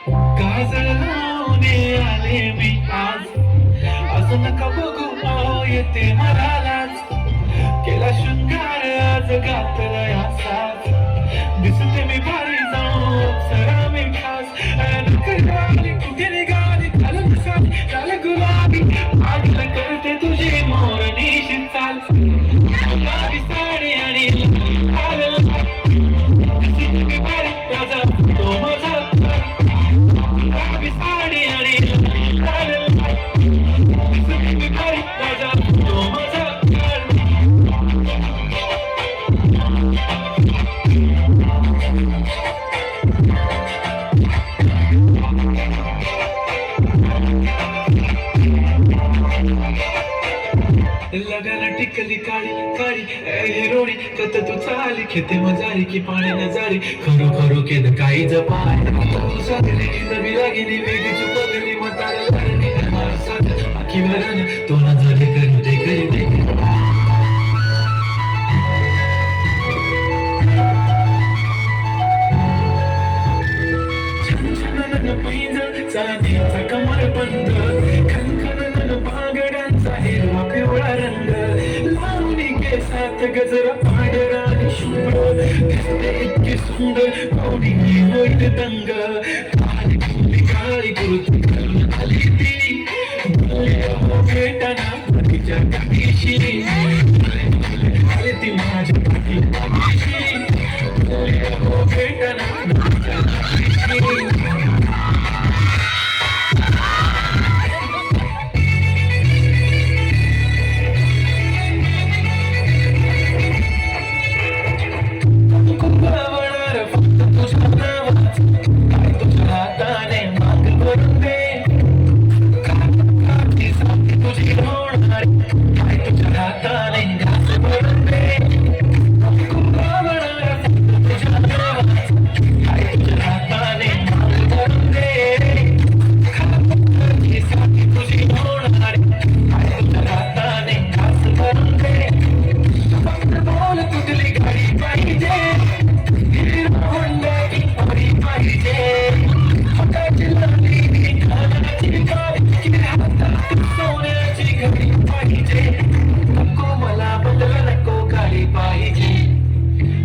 काजळ लावून आले मी आज, असं नका बघू अहो येते मलालाच. केला शृंगार आज घातला साज, दिसते मी भारी जाऊन अप्सरा मी खास. नकळली कुठे निघाली झालं साली झालं गुलाबी, आगलं करते तुझी मोरणीशी चाल. गुलाबी साडी आणि दिसते मी भारी राजा तो माझा. गुलाबी साडी आणि दिसते मी भारी राजा तो माझा. लगाना टिकली काळी काळी हिरोणी कत तू चाली खेते मजारी की पाणी नजारी खरो खरो केद काही जपाय तू सागरी नवी लागिनी वेगळी चुपगली मतार लागली मार साथ आखी वरण तो नजरे करू दे करी दे. चांदीचा कमर बंद खनखन बांगड्यांचा हिरवा पिवळा रंग लावणी केसात गजरा पांढरा आणि शुभ्र दिसते इतकी सुंदर पावडी होईत दंग. काळी फुली काळी कुर्ती घालून आली ती भेटाना तिच्या गाठीशी आली ती माझ्या पाठीशी भेटाना तिच्या गाठीशी.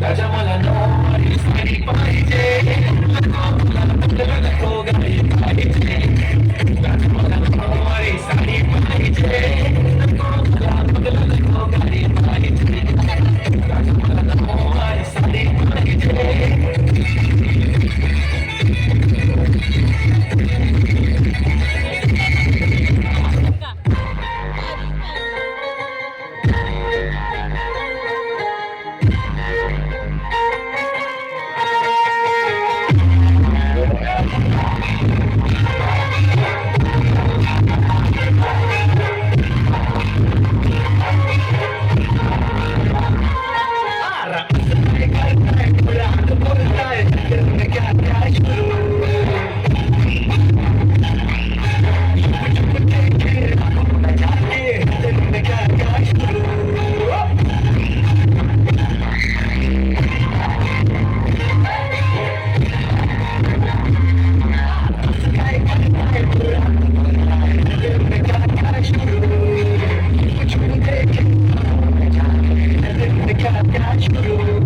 राजा मला नववारी साडी पाहिजे, नको गाडी पाहिजे. राजा मला नववारी साडी पाहिजे, नको गाडी पाहिजे. राजा मला नववारी साडी पाहिजे. Got you.